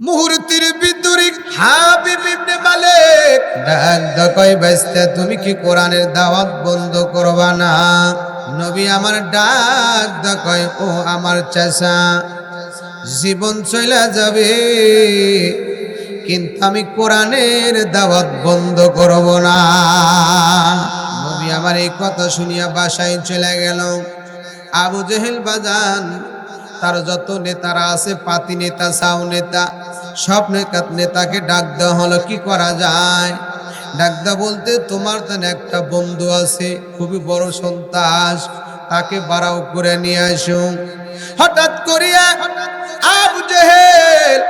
মুহূর্তের ভিতরে হাবিব ইবনে মালিক ডাক কয় বাইস্তা তুমি কি কোরআনের দাওয়াত বন্ধ করবা না? নবী আমার ডাক কয় ও আমার চাচা, জীবন চলে যাবে কিন্তু আমি কোরআনের দাওয়াত বন্ধ করব না। নবী আমার এই কথা শুনিয়া বাসায় চলে গেল। আবু জেহেল বাজান তার যত নেতারা আছে, পাতি নেতা, সাউ নেতা, সব নেতাকে ডাক দেওয়া হলো। কি করা যায়? ডাক দেওয়া বলতে তোমার তো একটা বন্ধু আছে খুবই বড় সন্ত্রাস, তাকে বাড়াও করে নিয়ে আসো। হঠাৎ করিয়া আবু জেহেল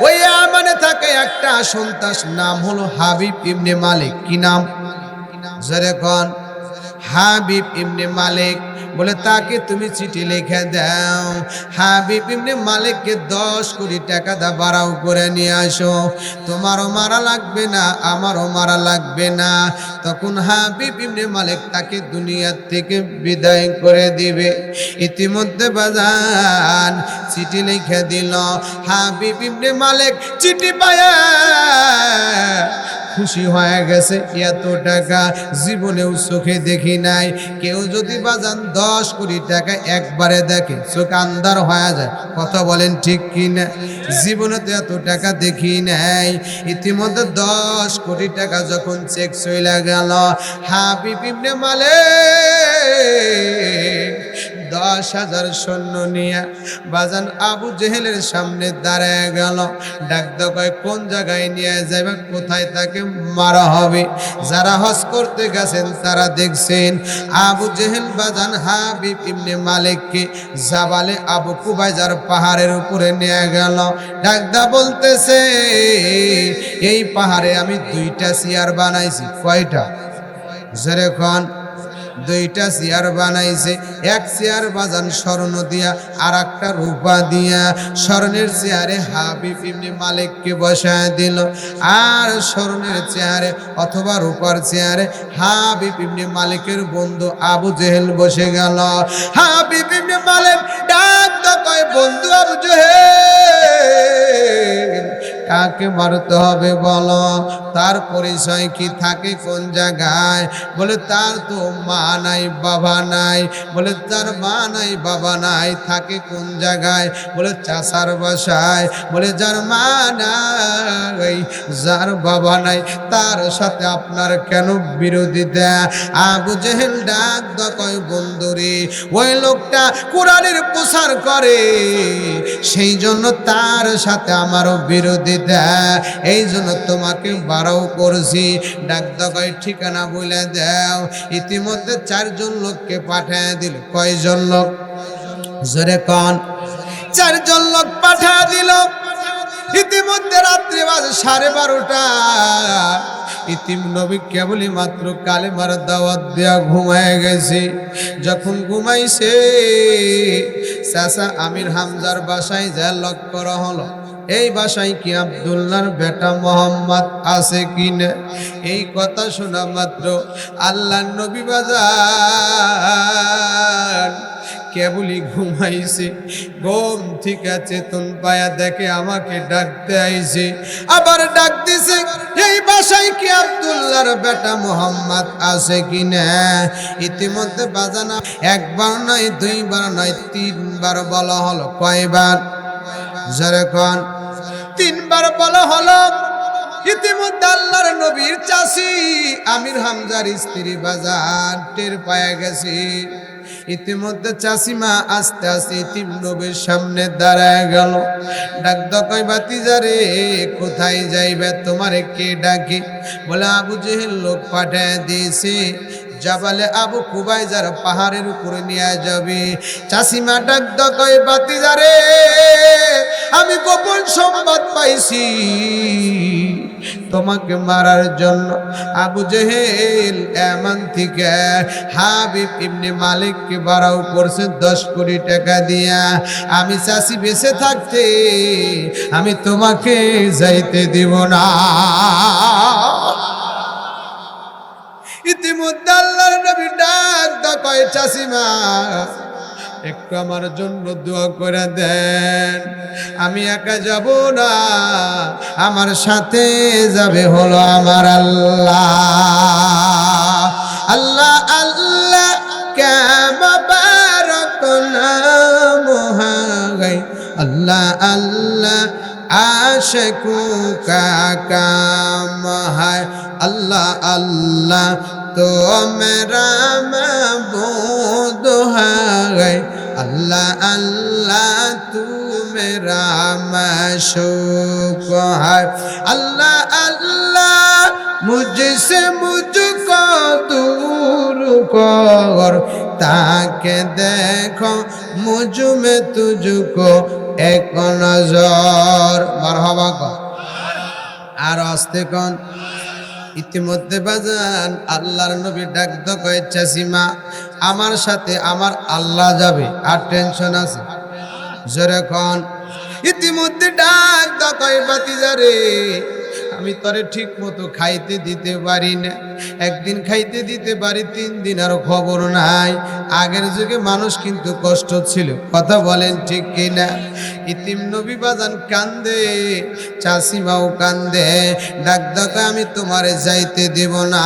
ওই আমানে থাকে একটা সন্ত্রাস, নাম হলো হাবিব ইবনে মালিক। কি নাম? যেরকম হাবিব ইবনে মালিক বলে তাকে তুমি চিঠি লিখে দাও, হাবিব ইবনে মালিককে 10 কোটি টাকা দা বাড়াও করে নিয়ে আসো, তোমারও মারা লাগবে না আমারও মারা লাগবে না। তখন হাবিব ইবনে মালিক তাকে দুনিয়ার থেকে বিদায় করে দিবে। ইতিমধ্যে বাজান চিঠি লিখে দিল। হাবিব ইবনে মালিক চিঠি পায়া খুশি হয়ে গেছে। এত টাকা জীবনেও চোখে দেখি নাই। কেউ যদি বাজান 10 কোটি টাকা একবারে দেখে চোখ আন্ধার হয়ে যায়। কথা বলেন ঠিক কি না? জীবনে তো এত টাকা দেখি নাই। ইতিমধ্যে 10 কোটি টাকা যখন চেক চলে গেল, হাবিব ইবনে মালিক 10,000 সৈন্য নিয়ে বাজান আবু জেহেলের সামনে দাঁড়ায় গেল। ডাক কয় কোন জায়গায় নিয়ে যাবে, কোথায় তাকে মারা হবে? যারা হজ করতে গেছেন তারা দেখছেন আবু জেহেল বাজান হাবিব ইবনে মালিককে জাবালে আবু কুবাইজার পাহাড়ের উপরে নিয়ে গেল। ডাকদা বলতেছে এই পাহাড়ে আমি 2টা চেয়ার বানাইছি। কয়টা? যেরকম 2টা চেয়ার বানাইছে। এক চেয়ার বাজান স্বর্ণ দিয়া আর একটা রূপা দিয়া। স্বর্ণের চেয়ারে হাবিব ইবনে মালিককে বসায় দিল, আর স্বর্ণের চেয়ারে অথবা রূপার চেয়ারে হাবিব ইবনে মালিকের বন্ধু আবু জেহেল বসে গেল। হাবিব ইবনে মালিক ডাক কয় বন্ধু আবু জেহেল কাকে মারতে হবে বলো, তার পরিচয় কি, থাকে কোন জায়গায়? বলে তার তো মা নাই বাবা নাই। বলে তার মা নাই বাবা নাই, থাকে কোন জায়গায়? বলে চাচার বাসায়। বলে যার মা নাই যার বাবা নাই তার সাথে আপনার কেন বিরোধিতা? আবু জেহেল ডাক কয় বন্ধুরে ওই লোকটা কোরআনের প্রচার করে, সেই জন্য তার সাথে আমারও বিরোধিতা, এই জন্য তোমাকে বাড়াও করছি। ডাক কয় ঠিকানা বলে দাও। ইতিমধ্যে 4 জন লোককে পাঠিয়ে দিল। কয়জন লোক? জোরে কোন? 4 জন লোক পাঠিয়ে দিল। ইতিমধ্যে রাত্রি বাজে 12:30। ইতিম নবী কেবলই মাত্র কালেমার দাওয়াত দেয়া ঘুমায় গেছে। যখন ঘুমাইছে চাচা আমির হামজার বাসায় যা লক করা হলো, এই বাসায় কি আব্দুল্লাহর বেটা মোহাম্মদ আছে কিনা? এই কথা শোনা মাত্র আল্লাহর নবী বাজার কেবলই ঘুমাইছে, ঘুম থেকে চেতন পায়া দেখে আমাকে ডাকতে আইছে। আবার ডাক দিছে এই বাসায় কি আব্দুল্লাহর বেটা মোহাম্মদ আছে কিনা? ইতিমধ্যে বাজানা একবার নয়, 2 বার নয়, 3 বার বলা হলো। কয়বার? যেরকম 3 বার বলা হলো। ইতিমধ্যে আল্লাহর নবীর চাচি আমির হামজার স্ত্রী বাজার টের পায়া গেছে। ইতিমধ্যে চাচিমা আস্তে আস্তে ইতিম নবীর সামনে দাঁড়ায় গেল। ডাক কয় ভাতিজারে কোথায় যাইবে, তোমারে কে ডাকে? বলে আবু জেহেল লোক পাঠায় দিয়েছে, জাবালে আবু কুবাইজার পাহাড়ের উপরে নিয়ে যাবে। চাচিমা ডাক কয় ভাতিজারে আমি গোপন সংবাদ পাইছি তোমাকে মারার জন্য আবু জেহেল এমন থেকে হাবিব ইবনে মালিককে বাড়াও করছে 10 কোটি টাকা দিয়া। আমি চাচি বেঁচে থাকতে আমি তোমাকে যাইতে দিব না। ইতিমধ্যে আল্লাহর নবী ডাক কয় চাচিমা একটু আমার জন্য দোয়া করে দেন। আমি একা যাব না, আমার সাথে যাবে হলো আমার আল্লাহ। আল্লাহ আল্লাহ কে মুবারক নাম হায়, আল্লাহ আল্লাহ आशिकू का काम है। अल्लाह अल्लाह तो मेरा महबूब है, अल्लाह अल्लाह तू मेरा माशूक है। अल्लाह अल्लाह मुझसे मुझको दूर कर, ताकि देखो मुझ में तुझको एक नजर। मरहबा को আর আস্তে কোন। ইতিমধ্যে বাজান আল্লাহর নবী ডাক দ কয় চাচিমা আমার সাথে আমার আল্লাহ যাবে, আর টেনশন আছে জোরে কোন। ইতিমধ্যে ডাক দ কয় ভাতিজা রে, আমি তোরে ঠিক মতো খাইতে দিতে পারি না, একদিন খাইতে দিতে পারি, 3 দিন আর খবর নাই। আগের যুগে মানুষ কিন্তু কষ্ট ছিল, কথা বলেন ঠিক কিনা? ইতিম নবী বাজান কান্দে, চাচিমাও কান্দে, ডাক ডাকা আমি তোমারে যাইতে দেব না,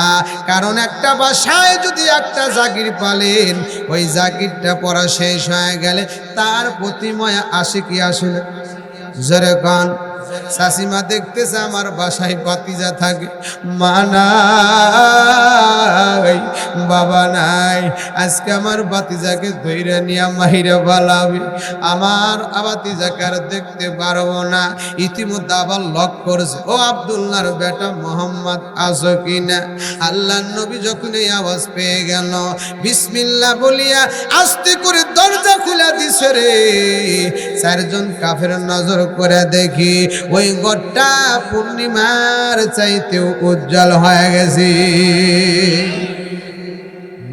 কারণ একটা বাসায় যদি একটা জাগির পালেন, ওই জাগিরটা পড়া শেষ হয়ে গেলে তার প্রতি মায়া আসে কি আসে না? জোরে কান। চাচিমা দেখতেছে আমার বাসায় ভাতিজা থাকে, মা নাই বাবা নাই, আজকে আমার ভাতিজাকে ধইরা নিয়া মাইরা বালাবে, আমার ভাতিজাকে আর দেখতে পারবো না। ইতিমধ্যে আবার লক করেছে, ও আব্দুল্লাহর বেটা মোহাম্মদ আছো কিনা? আল্লাহর নবী যখন এই আওয়াজ পেয়ে গেল, বিসমিল্লাহ বলিয়া আস্তে করে দরজা খুলে দিছে রে। 4 জন কাফের নজর করে দেখি ওই ঘরটা পূর্ণিমার চাইতেও উজ্জ্বল হয়ে গেছে।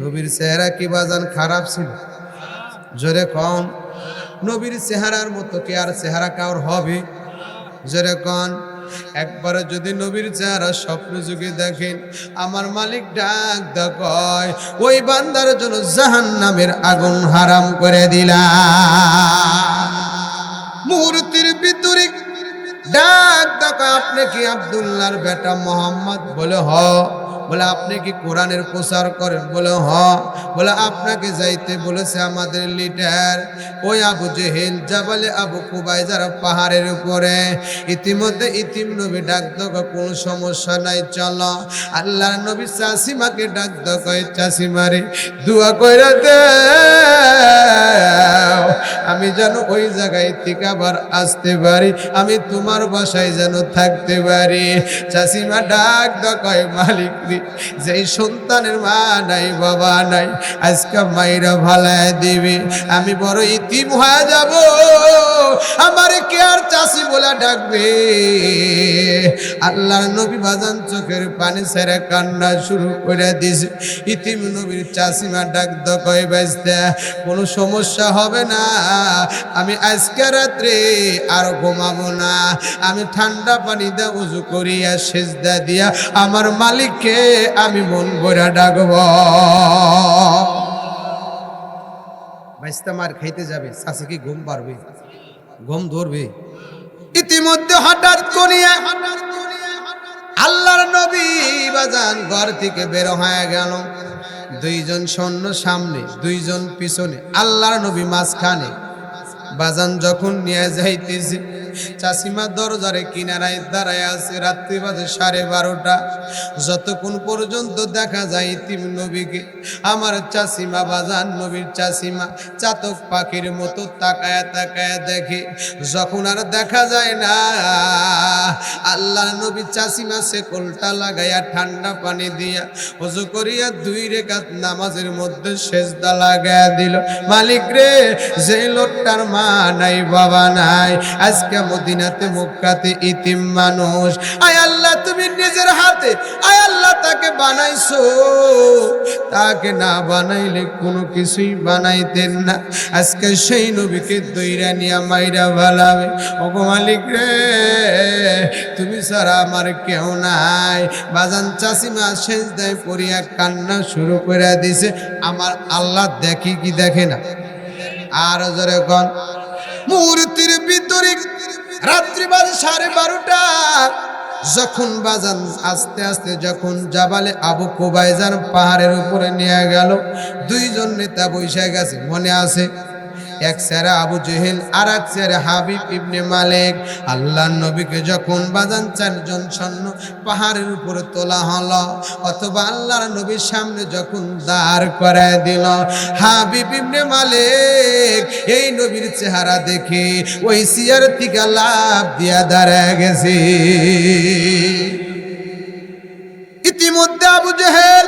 নবীর চেহারা কি বাজান খারাপ ছিল? জোরে কন। নবীর চেহারার মতো কি আর চেহারা কার হবে? জোরে কন। একবার যদি নবীর চেহারা স্বপ্ন যুগে দেখেন, আমার মালিক ডাক কয় ওই বান্দার জন্য জাহান্নামের আগুন হারাম করে দিলাম। মুহূর্তের ভিতরে ডাক ডাক, আপনি কি আব্দুল্লাহর বেটা মোহাম্মদ? বলে হ। বলে আপনি কি কোরআনের প্রচার করেন? বলে হ। বলে আপনাকে যাইতে বলেছে আমাদের লিডার ওই আবু জেহেল জাবালে আবু কুবাই, যারা পাহাড়ের উপরে। ইতিমধ্যে ইতিম নবী ডাক দাও, কোনো সমস্যা নাই চলো। আল্লাহর নবী চাচিমাকে ডাক দাও, কয় চাচিমারে দোয়া কইরা দে আমি যেন ওই জায়গায় থেকে আবার আসতে পারি, আমি তোমার বাসায় যেন থাকতে পারি। চাচিমা ডাক দাও, কয় মালিক যেই সন্তানের মা নাই বাবা নাই, আজকে মাইরা ভালায় দিবি, আমি বড় ইতিম হয়ে যাব, আমার কে আর চাচি বলে ডাকবে? আল্লাহর নবী বাজান চোখের পানি ছেড়ে কান্না শুরু করে দিছে। ইতিম নবীর চাচিমা ডাক দ কয় বাজতে কোনো সমস্যা হবে না, আমি আজকে রাত্রে আর ঘুমাবো না, আমি ঠান্ডা পানি দিয়ে উজু করিয়া সেজদা দিয়া আমার মালিককে আমি মন ভরা ডাকব। বাইস্তা মার খাইতে যাবে, চাচি কি ঘুম পারবে? ঘুম ধরবে? ইতিমধ্যে হঠাৎ করিয়া আল্লাহর নবী বাজান ঘর থেকে বের হয়ে গেল। 2 জন সৈন্য সামনে, 2 জন পিছনে, আল্লাহর নবী মাঝখানে। বাজান যখন নিয়ে যাইতেছে, চাচিমা দরজারে কিনারায় দাঁড়ায় আছে। রাত্রি বাজে 12:30। যতক্ষণ পর্যন্ত দেখা যায় ইতিম নবীকে, আমার চাচিমা বাজান নবীর চাচিমা চাতক পাখির মতো তাকায়া তাকায়া দেখে। যখন আর দেখা যায় না, আল্লাহর নবী চাচিমা সেকলটা লাগাইয়া ঠান্ডা পানি দিয়া ওযু করিয়া 2 রাকাত নামাজের মধ্যে সেজদা লাগায়া দিল। মালিক রে, যে লোকটার মা নাই বাবা নাই, আজকে মদিনাতে মক্কাতে ইতিম মানুষ, আয় আল্লাহ তুমি নিজের হাতে আয় আল্লাহ তাকে বানাইছো, তাকে না বানাইলে কোনো কিছুই বানাইতেন না। আজকে সেই নবীকে দইরা নিয়া মাইরা ভালাবে। ওগো মালিক রে, তুমি ছাড়া আমার কেউ নাই। বাজান চাচিমা সেজদায় পড়িয়া কান্না শুরু করে দিছে। আমার আল্লাহ দেখি কি দেখে না? আর জোরে কোন মূর্তির ভিতরে রাত্রি বাজে 12:30 যখন বাজান আস্তে আস্তে যখন জাবালে আবু কুবাইজান পাহাড়ের উপরে নিয়ে গেল, দুইজন নেতা বসে গেছে, মনে আছে? এক চেহারা আবু জেহেল আর এক চেহারা হাবিব ইবনে মালিক। আল্লাহর নবীকে যখন বাজান 4 জন সৈন্য পাহাড়ের উপরে তোলা হলো, অথবা আল্লাহর নবীর সামনে যখন দাঁড় করায় দিল, হাবিব ইবনে মালিক এই নবীর চেহারা দেখে ওই চেয়ার থেকে লাফ দিয়া দাঁড়ায় গেছে। ইতিমধ্যে আবু জেহেল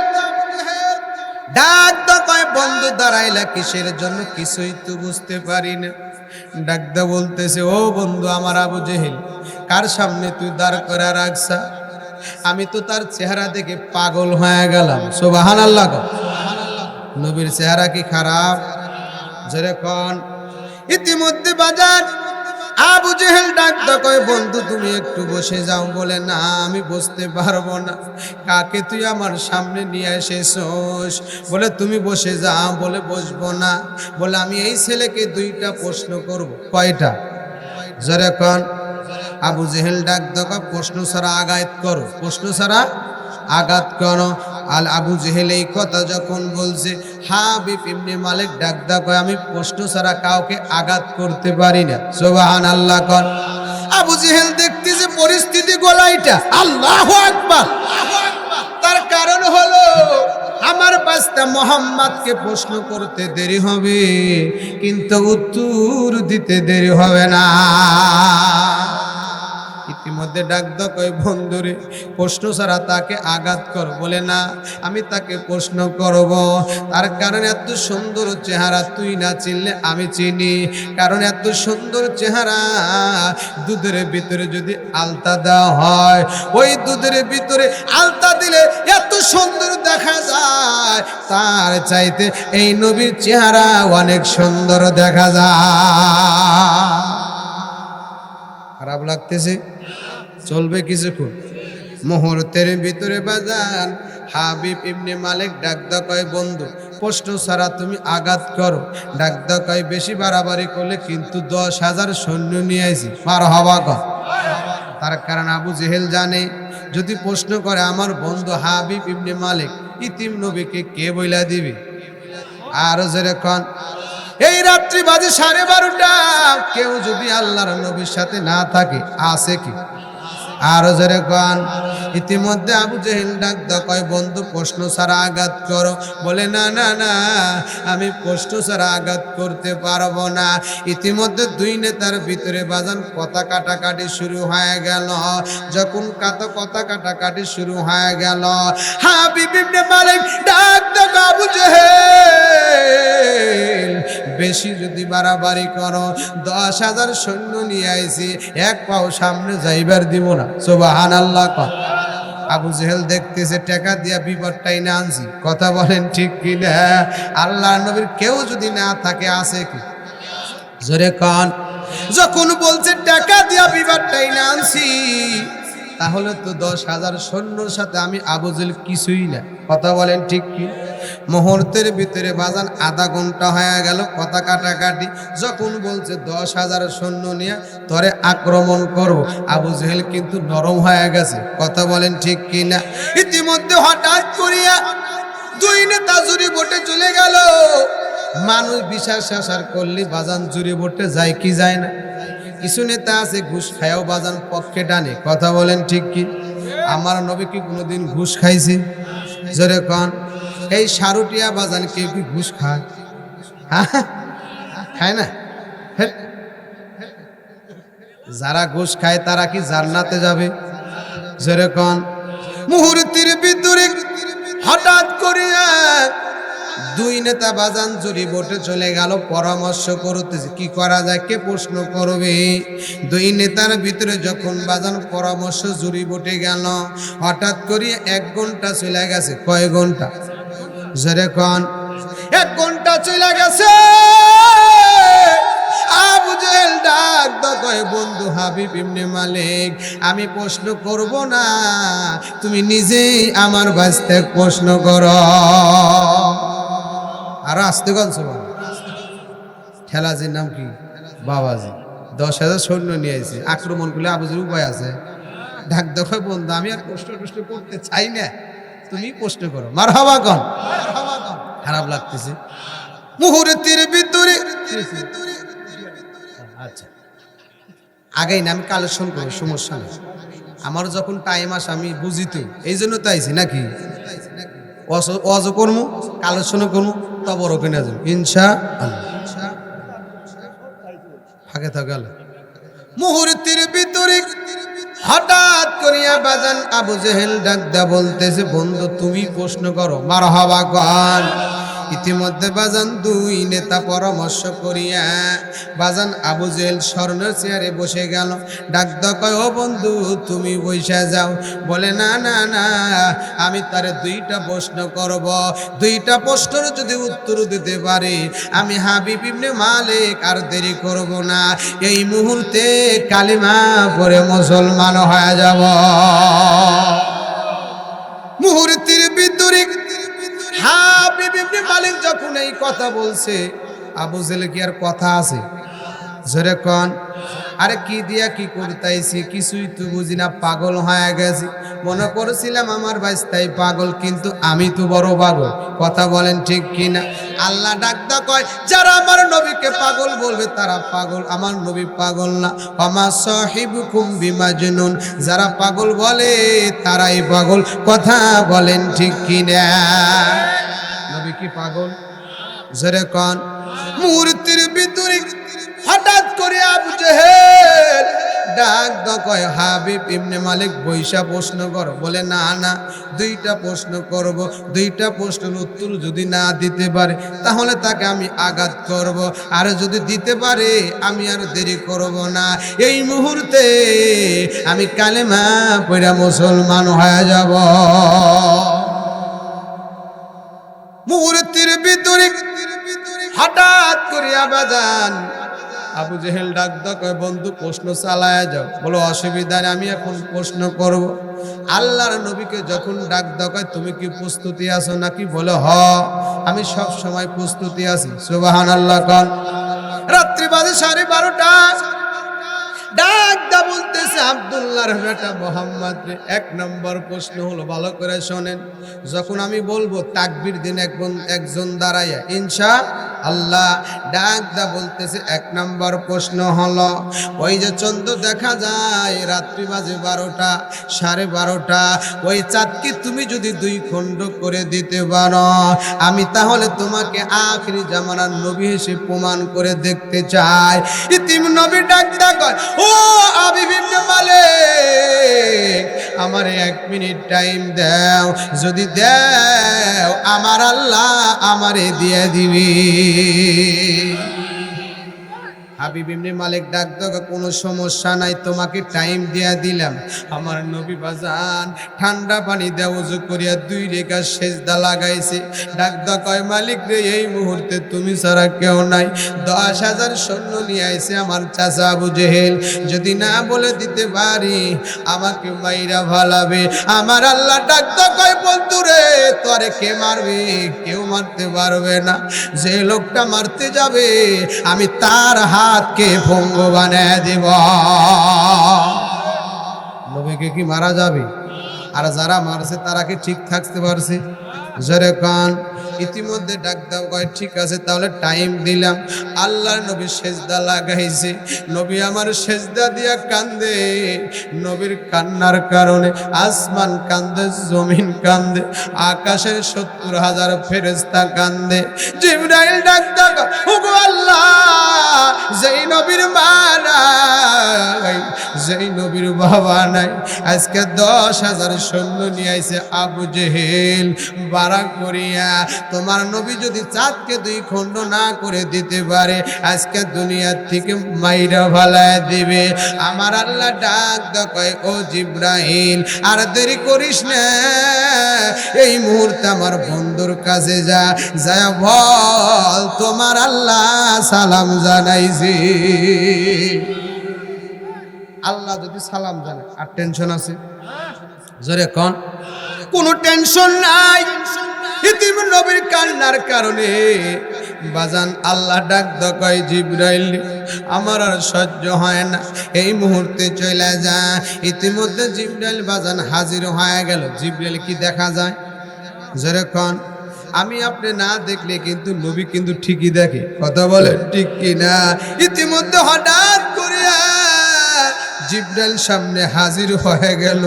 ডাক কয়, বন্ধু দাঁড়াইলা কিসের জন্য? কিছুই তো বুঝতে পারি না। ডাক দা বলতেছে, ও বন্ধু আমার আবু জেহেল, কার সামনে তুই দাঁড় করে রাখছা? আমি তো তার চেহারা দেখে পাগল হয়ে গেলাম। সুবহানাল্লাহ। নবীর চেহারা কি খারাপ? জোরে কোন। ইতিমধ্যে বাজার আবু জেহেল ডাক কয়, বন্ধু তুমি একটু বসে যাও। বলে, না আমি বসতে পারবো না। কাকে তুই আমার সামনে নিয়ে এসেছিস? বলে, তুমি বসে যাও। বলে, বসবো না। বলে, আমি এই ছেলেকে 2টা প্রশ্ন করব। কয়টা? জোরে কোন। আবু জেহেল ডাক কয়, প্রশ্ন ছাড়া আঘাত করো, প্রশ্ন ছাড়া আঘাত করো। আল আবু জেহেল এই কথা যখন বলছে, হাবিব ইবনে মালিক ডাক কয়, আমি প্রশ্ন ছাড়া কাউকে আঘাত করতে পারি না। সুবহানাল্লাহ কর। আবু জেহেল দেখতেছে পরিস্থিতি গোলাইটা। আল্লাহু আকবার। তার কারণ হলো আমার বাস্তা মোহাম্মদকে প্রশ্ন করতে দেরি হবে, কিন্তু উত্তর দিতে দেরি হবে না। ইতিমধ্যে ডাক কয়, বন্ধুরে প্রশ্ন ছাড়া তাকে আঘাত কর। বলে, না আমি তাকে প্রশ্ন করব। তার কারণ এত সুন্দর চেহারা তুই না চিনলে আমি চিনি। কারণ এত সুন্দর চেহারা দুধের ভিতরে যদি আলতা দেওয়া হয়, ওই দুধের ভিতরে আলতা দিলে এত সুন্দর দেখা যায়, তার চাইতে এই নবীর চেহারা অনেক সুন্দর দেখা যায়। খারাপ লাগতেছে? চলবে কিছুক্ষণ। মুহূর্তের ভিতরে বাজান হাবিব ইবনে মালিক ডাক কয়, বন্ধু প্রশ্ন ছাড়া তুমি আঘাত করো। ডাক কয়, বেশি বাড়াবাড়ি করলে কিন্তু 10,000 সৈন্য নিয়ে আইছি, পার হবা কর। তার কারণ আবু জেহেল জানে, যদি প্রশ্ন করে আমার বন্ধু হাবিব ইবনে মালিক ইতিম নবীকে কে বইলা দিবে। আর যেরকম এই রাত্রি বাজে 12:30, কেউ যদি আল্লাহর নবীর সাথে না থাকে, আছে কি? আর যেরকম ইতিমধ্যে আবু জেহেল ডাক কয়, বন্ধু প্রশ্ন ছাড়া আঘাত করো। বলে, না না না আমি প্রশ্ন ছাড়া আঘাত করতে পারবো না। ইতিমধ্যে 2 নেতার ভিতরে বাজান কথা কাটাকাটি শুরু হয়ে গেল। যখন কথা কাটাকাটি শুরু হয়ে গেল, হাবিব ইবনে মালিক ডাক আবু জেহেল, বেশি যদি বাড়াবাড়ি করো 10,000 সৈন্য নিয়ে আইছি, এক পাও সামনে যাইবার দিব না। সুবহানাল্লাহ। আবু জেহেল দেখতেছে টাকা দিয়া বিপদটাই না আনছি। কথা বলেন ঠিক কি না? আল্লাহ নবীর কেউ যদি না থাকে, আছে কি? জোরে কান। যখন বলছে টাকা দিয়া বিপদটাই না আনছি, তাহলে তো 10,000 সৈন্যর সাথে আমি আবু জেহেল কিছুই না। কথা বলেন ঠিক কি? মুহূর্তের ভিতরে বাজান আধা ঘন্টা হয়ে গেল কথা কাটাকাটি। যখন বলছে 10,000 সৈন্য নিয়ে তরে আক্রমণ করব, আবু জেহেল কিন্তু নরম হয়ে গেছে। কথা বলেন ঠিক কি না? ইতিমধ্যে হঠাৎ করিয়া 2 নেতা জুরি বোটে চলে গেল। মানুষ বিশ্বাস শাসার করলে বাজান জুরি বোটে যায় কি যায় না? কিছু নেতা আছে ঘুষ খায়ও বাজান পক্ষে টানে। কথা বলেন ঠিক কি? আমার নবী কি কোনোদিন ঘুষ খাইছে? জোরে কন। এই সারুটিয়া বাজান কেউ কি ঘুষ খায়? খায় না? যারা ঘুষ খায় তারা কি জান্নাতে যাবে? জোরে কন। মুহূর্তের ভিতরে হঠাৎ করিয়া 2 নেতা বাজান জুরি বোটে চলে গেল, পরামর্শ করতেছে কি করা যায়, কে প্রশ্ন করবে। 2 নেতার ভিতরে যখন বাজান পরামর্শ জুরি বোটে গেল, হঠাৎ করিয়া 1 ঘন্টা চলে গেছে। কয় ঘন্টা? যেরকম 1 ঘন্টা চলে গেছে। আবু জেহেল ডাক কয়, বন্ধু হাবিব ইবনে মালিক, আমি প্রশ্ন করব না, তুমি নিজেই আমার বাস্তে প্রশ্ন করো। আর আসতে গেল ঠেলাজির নাম কি? বাবাজি। 10,000 সৈন্য নিয়ে এসে আক্রমণ করলে আবুজের উপায় আছে? ডাক দেখো বন্ধু, আমি আর প্রশ্ন করতে চাই না, তুমি প্রশ্ন করো। মারহাবা কন। খারাপ লাগতেছে মুহূর্তের ভিতরে। আচ্ছা আগেই না, আমি কালেকশন করবো, সমস্যা নেই। আমার যখন টাইম আসে আমি বুঝি তো, এই জন্য তো আইছি নাকি। অজ করবো, কালেকশনও করবো, তবর ওকে না যাবো ইনশা ফাঁকে থাকে। মুহূর্তের ভিতরে হঠাৎ করিয়া বাজান আবু জেহেল ডাকদা বলতেছে, বন্ধু তুমি প্রশ্ন করো। মারহাবা গান। ইতিমধ্যে বাজান দুই নেতা পরামর্শ করিয়া বাজান আবু জেহেল স্বর্ণের চেয়ারে বসে গেল। ডাকদা কয়, ও বন্ধু তুমি বসে যাও। বলে না না না, আমি তারে দুইটা প্রশ্ন করব, দুইটা প্রশ্নের যদি উত্তর দিতে পারি আমি হাবিব ইবনে মালিক আর দেরি করব না, এই মুহূর্তে কালিমা পড়ে মুসলমান হয়ে যাব। মুহূর্তের ভিতরে হাবিব ইবনে মালিক যখন এই কথা বলছে, আবু জেহেল কি আর কথা আছে? জোরে কোন। আরে কি দিয়া কি করতেছি কিছুই তো বুঝি না, পাগল হয়ে গেছি। মনে করেছিলাম আমার বাইস্তাই পাগল, কিন্তু আমি তো বড় পাগল। কথা বলেন ঠিক কিনা? আল্লাহ ডাকদা কয়, যারা আমার নবীকে পাগল বলবে তারা পাগল, আমার নবী পাগল না। ওমা সাহিবুকুম বিমাজনুন, যারা পাগল বলে তারাই পাগল। কথা বলেন ঠিক কিনা? নবী কি পাগল? জোরে কোন। মুহূর্তের ভিতরে হঠাৎ করে আবু জেহেল ডাক কয়, হাবিব ইবনে মালিক বৈশা প্রশ্ন কর। বলে না না, দুইটা প্রশ্ন করব, দুইটা প্রশ্নের উত্তর যদি না দিতে পারে তাহলে তাকে আমি আঘাত করব, আর যদি দিতে পারে আমি আর দেরি করব না, এই মুহূর্তে আমি কালেমা পড়া মুসলমান হয়ে যাব। মুহূর্তের ভিতরে হঠাৎ করে বাজান আবু জেহেল ডাক কয়, বন্ধু প্রশ্ন চালায়া যাও। বলো অসুবিধা নেই, আমি এখন প্রশ্ন করব। আল্লাহর নবীকে যখন ডাক কয়, তুমি কি প্রস্তুতি আছো নাকি? বলে হ, আমি সব সময় প্রস্তুতি আছি। সুবহানাল্লাহ কোন। রাত্রি বাজে 12:30। ডাকদা বলতেছে, আব্দুল্লাহর বেটা মোহাম্মদ রে, 1 নম্বর প্রশ্ন হলো, ভালো করে শোনেন, যখন আমি বলবো তাকবীর দিন একজন দাঁড়াইয়া ইনশাআল্লাহ। ডাকদা বলতেছে 1 নম্বর প্রশ্ন হলো, ওই যে চন্দ্র দেখা যায় রাত্রি বাজে 12টা, 12:30, ওই চাঁদকে তুমি যদি 2 খণ্ড করে দিতে পারো আমি তাহলে তোমাকে আখিরি জামানার নবী হিসেবে প্রমাণ করে দেখতে চাই। ইতিম নবী ডাকদা কয়, ও হাবিব ইবনে মালিক, আমারে 1 মিনিট টাইম দাও, যদি দাও আমার আল্লাহ আমারে দিয়ে দিবি। হাবিব ইবনে মালিক ডাক দাও, কোনো সমস্যা নাই, তোমাকে টাইম দিয়া দিলাম। আমার নবী বাজান ঠান্ডা পানি দেওয়া ওযু করিয়া 2 রেখাত সেজদা লাগাইছে। ডাক দাও কয়, মালিক রে, এই মুহূর্তে তুমি ছাড়া কেউ নাই, 10,000 সৈন্য নিয়ে আইছে আমার চাচা আবু জেহেল, যদি না বলে দিতে পারি আমাকে মাইরা ভালাবে। আমার আল্লাহ ডাক দাও কয়, বন্ধু রে, তোরে কে মারবে? কেউ মারতে পারবে না, যে লোকটা মারতে যাবে আমি তার হাতকে ভঙ্গ বানায় দেব। নবীকে কি মারা যাবে? আর যারা মারছে তারা কি ঠিক থাকতে পারছে? জোরে কান। ইতিমধ্যে ডাক দাও কয়, ঠিক আছে তাহলে টাইম দিলাম। আল্লাহর নবী সেজদা লাগাইছে, নবী আমার সেজদা দিয়া কান্দে, নবীর কান্নার কারণে আসমান কান্দে, জমিন কান্দে, আকাশের 70,000 ফেরেশতা কান্দে। জিবরাইল ডাক দাও, ওগো আল্লাহ, যেই নবীর মা নাই, যেই নবীর বাবা নাই, আজকে 10,000 সৈন্য নিয়ে আইছে আবু জেহেল বাড়া করিয়া, তোমার নবী যদি চাঁদকে 2 খণ্ড না করে দিতে পারে আজকে দুনিয়া থেকে মাইরা ভালায় দিবে। আমার আল্লাহ ডাক কয়, ও জিবরাইল, আর দেরি করিস না, এই মুহূর্তে আমার বন্ধুর কাছে যা, যায় বল তোমার আল্লাহ সালাম জানাইছি। আল্লাহ যদি সালাম জানে আর টেনশন আছে? জোরে কোন। কোনো টেনশন নাই। ইতিম নবীর কান্নার কারণে বাজান আল্লাহ ডাক কয় জিবরাইল আমার আর সহ্য হয় না, এই মুহূর্তে চলে যা। ইতিমধ্যে জিবরাইল বাজান হাজির হয়ে গেল। জিবরাইল কি দেখা যায়? যেরকম আমি আপনি না দেখলে কিন্তু নবী কিন্তু ঠিকই দেখে, কথা বলে ঠিক কি না? ইতিমধ্যে হঠাৎ করিয়া জিবরাইল সামনে হাজির হয়ে গেল।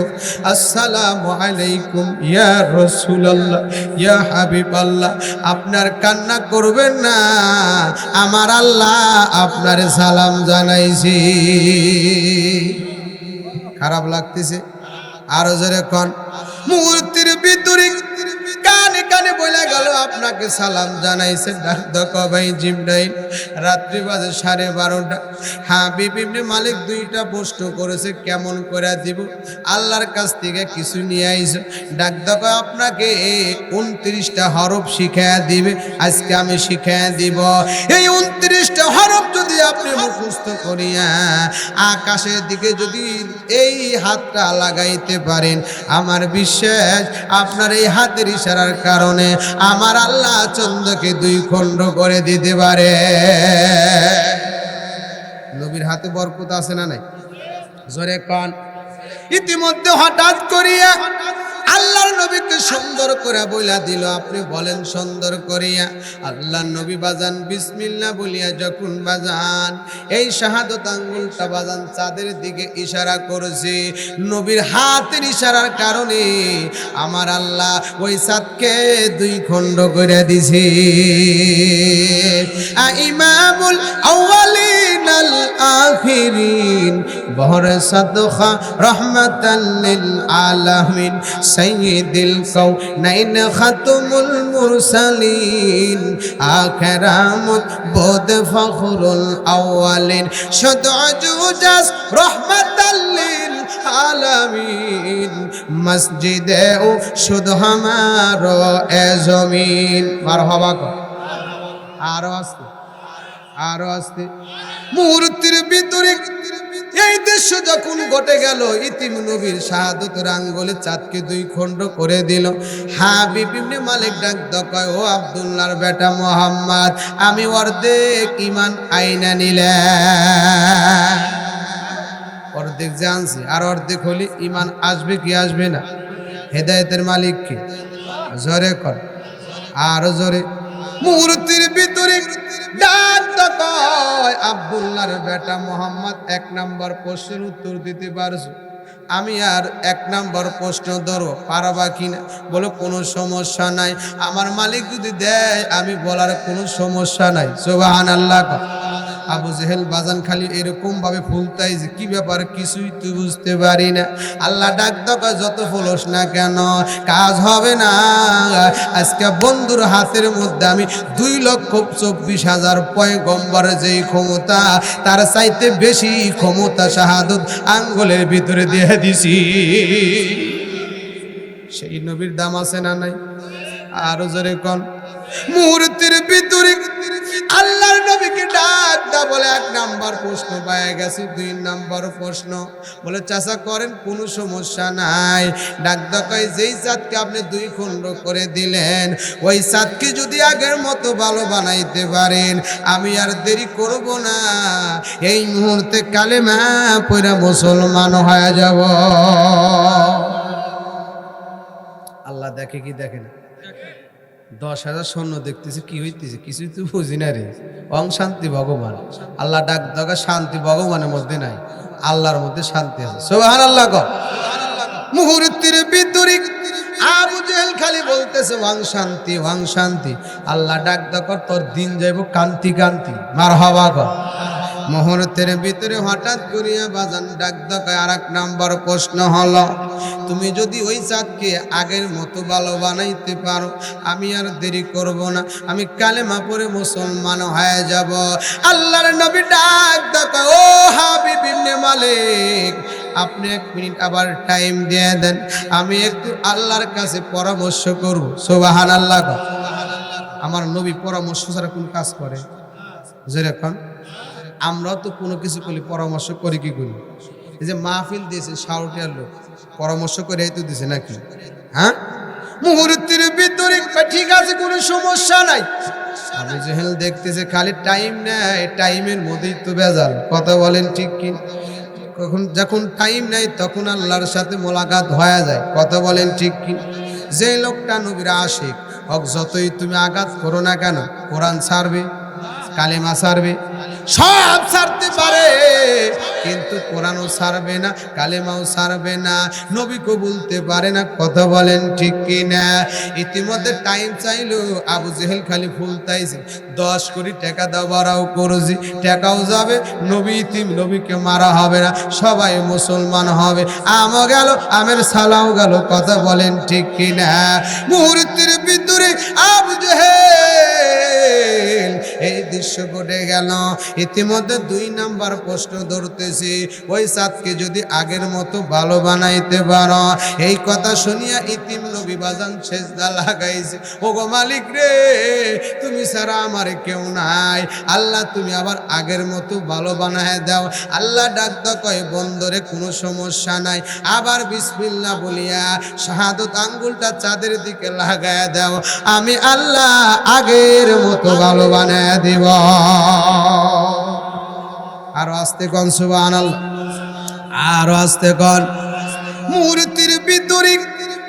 আসসালামু আলাইকুম ইয়া রাসূলুল্লাহ, ইয়া হাবিবাল্লাহ, আপনার কান্না করবেন না, আমার আল্লাহ আপনার সালাম জানাইছি। খারাপ লাগতেছে? আরো জোরে কোন। মুহূর্তের ভিতরে কানে কানে বলে গেল আপনাকে সালাম জানাইছে। ডাক ভাই জিবরাইল। রাত্রি বাজে 12:30। হাবিব ইবনে মালিক দুইটা প্রশ্ন করেছে, কেমন করে দিব? আল্লাহর কাছ থেকে কিছু নিয়ে আইছো। ডাক আপনাকে 29টা হরফ শিখায়া দিবে, আজকে আমি শিখায়া দিব। এই 29টা হরফ যদি আপনি মুখস্থ করিয়া আকাশের দিকে যদি এই হাতটা লাগাইতে পারেন, আমার বিশ্বাস আপনার এই হাতের ইশারার কারণে আমার আল্লাহ চন্দ্রকে 2 খণ্ড করে দিতে পারে। নবীর হাতে বরকত আছে না নাই? জোরে কোন। ইতিমধ্যে হঠাৎ করিয়া আল্লাহর নবীকে সুন্দর করে বইলা দিল। আপনি বলেন সুন্দর করিয়া। আল্লাহর নবী বাজান বিসমিল্লাহ বলিয়া যখন বাজান এই শাহাদত আঙ্গুলটা বাজান চাঁদের দিকে ইশারা করেছে, নবীর হাতের ইশারার কারণে আমার আল্লাহ ওই চাঁদকে 2 খণ্ড করে দিছে। ইমামুল আউয়ালিন আল আখিরিন বহরসাত রাহমাতাল লিল আলামিন সাইয়্যিদুল কাউনাইন খাতুমুল মুরসালিন আখরামুত বুদ ফখরুল আউয়ালিন শুদউজাস রাহমাতাল লিল আলামিন মসজিদে ও শুধু হামারো এ জমিন। মারহাবা কর। আরো আসতে, আরো আসতে। মুহূর্তের ভিতরে এই দৃশ্য যখন ঘটে গেল, ইতিম নবীর শাহাদতের আঙ্গুলে চাঁদকে 2 খণ্ড করে দিল। হাবিব ইবনে মালিক ডাক কয়, ও আব্দুল্লাহর বেটা মুহাম্মদ, আমি অর্ধেক ঈমান আইনা নিলাম। অর্ধেক জানছি, আর অর্ধেক হলে ঈমান আসবে কি আসবে না? হেদায়েতের মালিক কে? জোরে কর, আরো জোরে। মুহূর্তের ভিতরে ডাক কয়, আব্দুল্লাহর বেটা মুহাম্মদ, 1 নম্বর প্রশ্নের উত্তর দিতে পারছো? আমি আর 1 নম্বর প্রশ্ন ধরো, পারবা কিনা? বলো কোনো সমস্যা নাই, আমার মালিক যদি দেয় আমি বলার কোনো সমস্যা নাই। সুবহানাল্লাহ। আবু জেহেল বাজান খালি এরকম ভাবে ফুলতাই যে কি ব্যাপার, কিছুই তো বুঝতে পারি না। আল্লাহ ডাক কয়, যত ফুলস না কেন কাজ হবে না। আজকে বন্ধুর হাতের মধ্যে আমি 2,24,000 পয়গম্বর যেই ক্ষমতা, তার চাইতে বেশি ক্ষমতা শাহাদত আঙ্গুলের ভিতরে দিয়ে দিছি। সেই নবীর দাম আছে না নাই? আরো জোরে কোন। মুহূর্তের ভিতরে আল্লাহর নবীকে ডাক বলে, 1 নম্বর প্রশ্ন পায়ে গেছি। 2 নম্বর প্রশ্ন বলে, চাচা করেন, কোনো সমস্যা নাই। ডাক কয়, যেই চাঁদকে আপনি 2 খণ্ড করে দিলেন, ওই চাঁদকে যদি আগের মতো ভালো বানাইতে পারেন, আমি আর দেরি করব না, এই মুহূর্তে কালেমা পড়া মুসলমান হয়ে যাব। আল্লাহ দেখে কি দেখে না? 10,000 সৈন্য দেখতেছে, কি হইতেছে কিছুই তো বুঝি না রে। অং শান্তি ভগবান। আল্লাহ ডাক দাগা, শান্তি ভগবানের মধ্যে নাই, আল্লাহর মধ্যে শান্তি আছে। সুবহানাল্লাহ। মুহূর্তের ভিতরে আবু জেহেল খালি বলতেছে ওয়াং শান্তি, ওয়াং শান্তি। আল্লাহ ডাক দাগা, তোর দিন যাইব কান্তি কান্তি। মারহাবা কর। মুহূর্তের ভিতরে হঠাৎ করিয়া বাজান ডাক কয়, আর 1 নম্বর প্রশ্ন হলো, তুমি যদি ওই চাঁদকে আগের মতো ভালো বানাইতে পারো, আমি আর দেরি করব না, আমি কালেমা পড়ে মুসলমান হয়ে যাব। আল্লাহর নবী ডাক কয়, ও হাবিব ইবনে মালিক, আপনি 1 মিনিট আবার টাইম দিয়ে দেন, আমি একটু আল্লাহর কাছে পরামর্শ করব। সুবহানাল্লাহ। আমার নবী পরামর্শ ছাড়া কোন কাজ করে? যেরকম আমরাও তো কোনো কিছু করলে পরামর্শ করি, কি করি? এই যে মাহফিল দিয়েছে, শাউটিয়ার লোক পরামর্শ করে এই তো দিছে নাকি? হ্যাঁ। মুহূর্তের ভিতরে ঠিক আছে, কোনো সমস্যা নাই, আবু জেহেল দেখতেছে খালি টাইম নেয়, টাইমের মধ্যেই তো ভেজাল। কথা বলেন ঠিক কি? যখন টাইম নেয় তখন আল্লাহর সাথে মোলাকাত হয়ে যায়। কথা বলেন ঠিক কি? যে লোকটা নবীর আশিক হোক, যতই তুমি আঘাত করো না কেন, কোরআন ছাড়বে, কালেমা ছাড়বে, সব ছাড়তে পারে, কিন্তু কোরআনও ছাড়বে না, কালেমাও ছাড়বে না, নবীকে বলতে পারে না। কথা বলেন ঠিক কি না? ইতিমধ্যে টাইম চাইলো, আবু জেহেল খালি ফুল তাইছে 10 কোটি টাকা দেওয়ারাও করছি, টাকাও যাবে, নবীকে মারা হবে না, সবাই মুসলমান হবে, আমও গেল, আমের সালাও গেল। কথা বলেন ঠিক কি না? মুহূর্তের ভিতরে আবু জেহেল এই দৃশ্য ঘটে গেল। ইতিমধ্যে 2 নাম্বার প্রশ্ন ধরতেছি, ওই সাতকে যদি আগের মতো ভালো বানাইতে পারো। এই কথা শুনিয়া ইতিম নবী বাজান সেজদা লাগাইছে, ওগো মালিক রে, তুমি ছাড়া আমার কেউ নাই, আল্লাহ তুমি আবার আগের মতো ভালো বানায় দাও। আল্লাহ ডাকতে কয়, বন্দরে কোনো সমস্যা নাই, আবার বিসমিল্লাহ বলিয়া শাহাদত আঙ্গুলটা চাঁদের দিকে লাগায় দাও, আমি আল্লাহ আগের মতো ভালো বানায় দিব। আরো আস্তে কন সুবহানাল্লাহ, আরো আস্তে কন। মুহূর্তের ভিতরে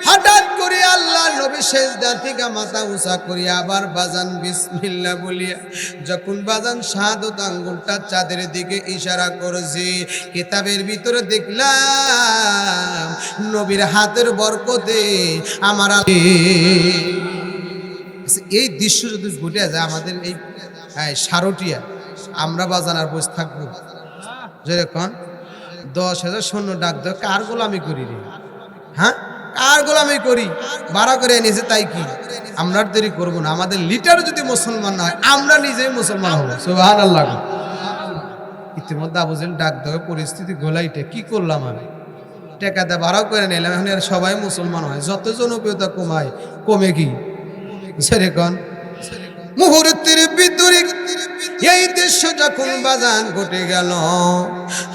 হঠাৎ করে আল্লাহ নবী সেজদা থেকে মাথা উঁচা করিয়া আবার বাজান বিসমিল্লাহ বলিয়া যখন বাজান শাহাদত আঙ্গুলটা চাঁদের দিকে ইশারা করেছি, কিতাবের ভিতরে দেখলাম নবীর হাতের বরকতে আমার এই দৃশ্য যদি ঘটে যায় আমাদের এই সারটিয়া, আমরা বাজান আর বসে থাকবো? যেরকম 10,000 সৈন্য ডাক দেয়, কার গোলামি করি রে? হ্যাঁ, কার গোলামি করি? ভাড়া করে এনেছে তাই কি? আমরা দেরি করবো না, আমাদের লিটার যদি মুসলমান না হয় আমরা নিজেই মুসলমান হবো। সুবহানাল্লাহ। ইতিমধ্যে আবু জেহেল ডাক দেয়, পরিস্থিতি গোলাইটে, কি করলাম আমি? টাকাতে ভাড়াও করে নিলাম, এখন আর সবাই মুসলমান হয়, যত জনপ্রিয়তা কমে কি? সেরেকন মুহূর্তের ভিতরে এই দৃশ্য যখন বাজান ঘটে গেল,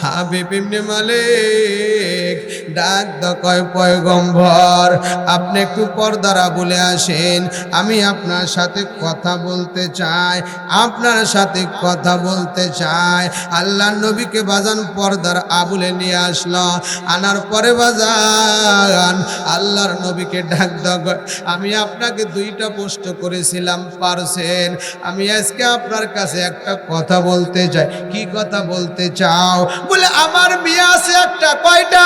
হাবিব ইবনে মালিক ডাক কয়, পয়গম্বর আপনি একটু পর্দারা বলে আসেন, আমি আপনার সাথে কথা বলতে চাই, আপনার সাথে কথা বলতে চাই। আল্লাহ নবীকে বাজান পর্দার আবুলে নিয়ে আসলো, আনার পরে বাজান আল্লাহর নবীকে ডাক কয়, আমি আপনাকে 2টা প্রশ্ন করেছিলাম, পারছেন? আমি আজকে আপনার কাছে একটা কথা বলতে চাই। কি কথা বলতে চাও? বলে আমার মেয়ে আছে একটা। কয়টা?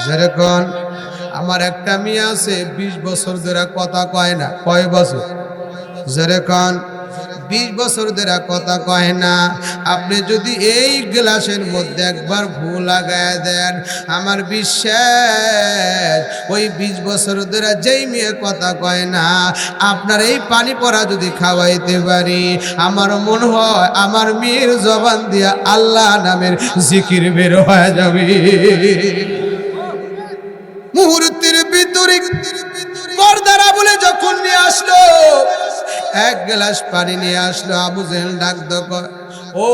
যেরকম আমার একটা মেয়ে আছে 20 বছর ধরে কথা কয় না। কয় বছর? যেরকম 20 বছর ধরে কথা কয় না। আপনি যদি এই গ্লাসের মধ্যে একবার ভুল লাগায় দেন, আমার বিশ্বাস ওই 20 বছর ধরে যেই মেয়ে কথা কয় না, আপনার এই পানি পড়া যদি খাওয়াইতে পারি, আমার মনে হয় আমার মেয়ের জবান দিয়া আল্লাহ নামের জিকির বের হয়ে যাবে। মুহূর্তের ভিতরে পর্দারা বলে যখন নিয়ে আসলো, 1 গ্লাস পানি নিয়ে আসলো, আবু জেহেল ডাক কয়, ও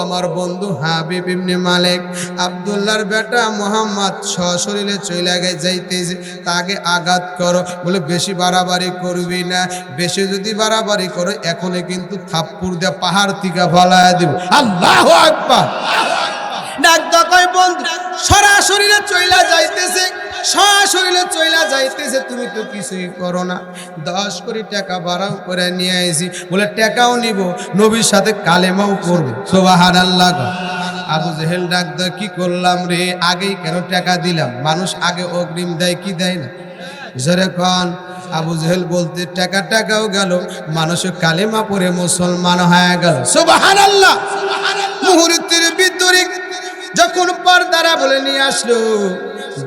আমার বন্ধু হাবিব ইবনে মালিক, আব্দুল্লাহর বেটা মোহাম্মদ সশরীরে চলে যাইতেছে, তাকে আঘাত করো। বলে বেশি বাড়াবাড়ি করবি না, বেশি যদি বাড়াবাড়ি করো এখনই কিন্তু থাপ্পড় দিয়ে পাহাড় থেকে ফালায় দিব। আল্লাহু আকবার। ডাক কয়, বন্ধু সরাসরিরে চলে যাইতেছে, সশরীরে চইলা যাইতেছে, তুমি তো কিছুই করো না। 10 কোটি টাকা ভাড়াও করে নিয়ে আইছি, বলে টাকাও নিব, নবীর সাথে কালেমাও পড়বে। সুবহানাল্লাহ। আবু জেহেল ডাক দেয়, কি করলাম রে? আগেই কেন টাকা দিলাম? মানুষ আগে অগ্রিম দেয় কি দেয় না? যেরকম আবু জেহেল বলতে টাকাও গেল, মানুষ কালেমা পড়ে মুসলমান হয়ে গেল। সুবহানাল্লাহ। মুহূর্তের ভিতরে যখন পর্দারা বলে নিয়ে আসলো,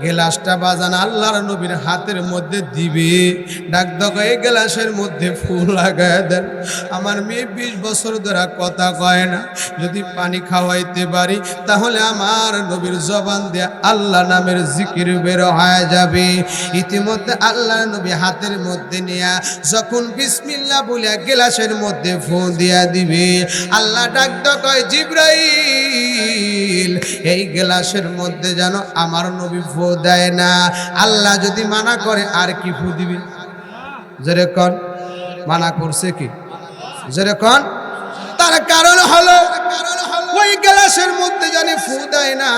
গ্লাসটা বাজান আল্লাহর নবীর হাতের মধ্যে দিবে, ডাক এই গ্লাসের মধ্যে ফুল লাগায় দেন, আমার মেয়ে 20 বছর ধরে কথা কয় না, যদি পানি খাওয়াইতে পারি তাহলে আমার নবীর জবান দিয়ে আল্লাহ নামের জিকির বের হয়ে যাবে। ইতিমধ্যে আল্লাহর নবী হাতের মধ্যে নিয়ে যখন বিসমিল্লাহ বলে গ্লাসের মধ্যে ফুল দিয়া দিবে, আল্লাহ ডাক কয়, জিবরাইল এই গ্লাসের মধ্যে যেন আমার নবী ফু দেয় না। আল্লাহ যদি মানা করে আর কি ফু দিবি? যেরকম মানা করছে কি? যেরকম তার কারণ হলো ওই গ্লাসের মধ্যে জানি ফু দেয় না,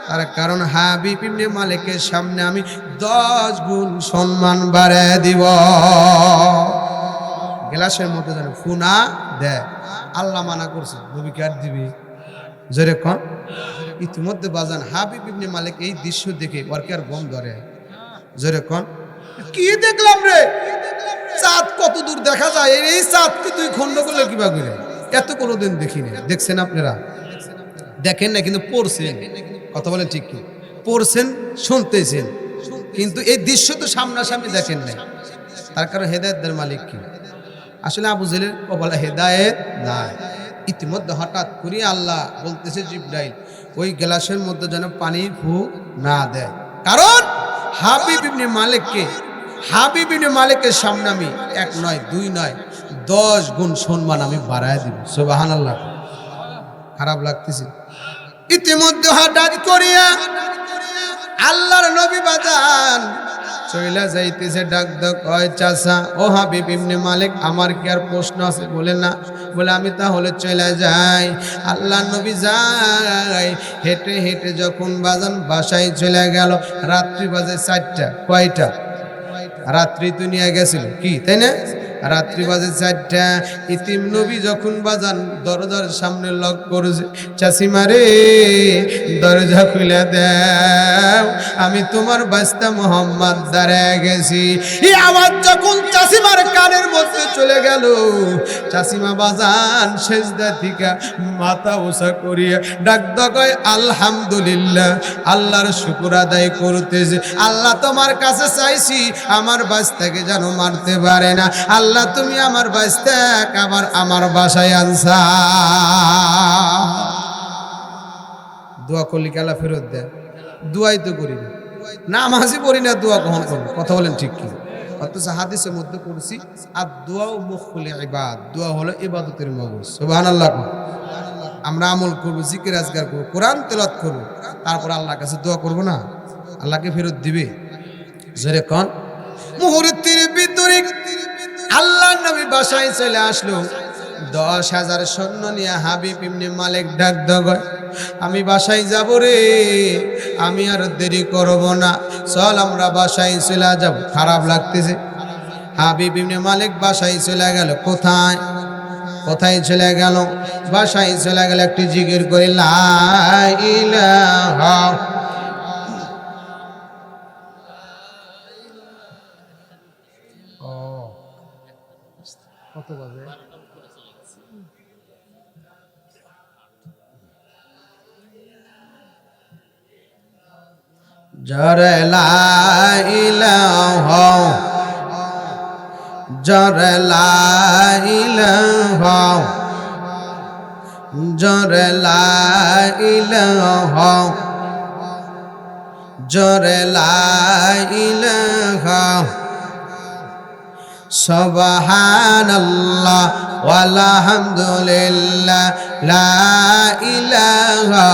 তার কারণ হাবিব ইবনে মালিকের সামনে আমি 10 গুণ সম্মান বাড়ায় দিব। গ্লাসের মধ্যে জানি ফু না দেয়, আল্লাহ মানা করছে, নবী কার দিবি যেরকম। ইতিমধ্যে বাজান হাবিব ইবনে মালিক এই দৃশ্য দেখে ওর কি আর গম ধরে, যেরকম কি দেখলাম রে, চাঁদ কত দূর দেখা যায়, এই চাঁদ কি তুই খন্ড করলে কিবা করে, এত কোনোদিন দেখিনি। দেখছেন আপনারা? দেখেন না কিন্তু পড়ছেন, কথা বলেন ঠিক কি, পড়ছেন শুনতেছেন, কিন্তু এই দৃশ্য তো সামনাসামনি দেখেন নাই। তার কারণ হেদায়েতের মালিক কি? আসলে আবু জেহেলের কপালে হেদায়েত নাই। ইতিমধ্যে হঠাৎ করে আল্লাহ বলতেছে জিবরাইল ওই গ্লাসের মধ্যে যেন পানি ফু না দেয়, কারণ হাবিব ইবনে মালিকের সামনে আমি 1 নয় 2 নয় 10 গুণ সম্মান আমি বাড়ায় দিব। সুবহানাল্লাহ। খারাপ লাগতেছে? ইতিমধ্যে হঠাৎ করিয়া আল্লাহর নবী বাজান চইলা যাইতেছে, ডাক দাও, কয় চাচা ও হাবিব ইবনে মালিক, আমার কি আর প্রশ্ন আছে? বলে না। বলে আমি তাহলে চলে যাই। আল্লাহর নবী যায় হেঁটে হেঁটে যখন বাজান বাসায় চলে গেল, রাত্রি বাজে 4টা। কয়টা? রাত্রি তো নিয়ে গেছিল কি, তাই না? রাত্রি বাজে 4টা। ইতিম নবী যখন বাজান দরজার সামনে লক করেছে, চাচিমা রে দরজা খুলে দাও, আমি তোমার বাস্তা মোহাম্মদ দাঁড়ায় গেছি। এই আওয়াজ যখন চাচিমার কানের মধ্যে চলে গেল, চাচিমা বাজান সেজদা থেকে মাথা উঁচা করিয়া ডাক কয় আলহামদুলিল্লাহ, আল্লাহর শুকর আদায় করতেছে। আল্লাহ তোমার কাছে চাইছি আমার বাস্তাকে যেন মারতে পারে না। আল্লাহ তুমি আমার বাস্তাকে আবার আমার বাসায় আনছা। দোয়া করলি আল্লাহ ফেরত দেয়? দোয়াই তো করি না, নামাজই পড়ি না, দোয়া কখন করবো? কথা বলেন ঠিক কি? অথচ হাদিসের মধ্যে পড়ছি আর দোয়া মুখুল ইবাদ, দোয়া হলো ইবাদতের মগজ। সুবহানাল্লাহ। আমরা আমল করবো, জিকির আজগার করবো, কোরআন তেলাওয়াত করবো, তারপর আল্লাহর কাছে দোয়া করবো না, আল্লাহকে ফেরত দিবে। যেরকম মুহূর্তের ভিতরে আল্লাহর নবী বাসায় চলে আসলো, 10,000 সৈন্য নিয়ে হাবিব ইবনে মালিক ডাক দেয়, আমি বাসায় যাব রে, আমি আর দেরি করব না, চল আমরা বাসায় চলে যাব। খারাপ লাগতেছে। হাবিব ইবনে মালিক বাসায় চলে গেল। কোথায় কোথায় চলে গেল? বাসায় চলে গেল, একটি জিকির করে লা ইলাহা। কত বাজে? জরে লা ইলাহা, জরে লা ইলাহা, জরে লা ইলাহা, জরে লা ইলাহা, সুবহানাল্লাহ ওয়াল হামদুলিল্লাহ লা ইলাহা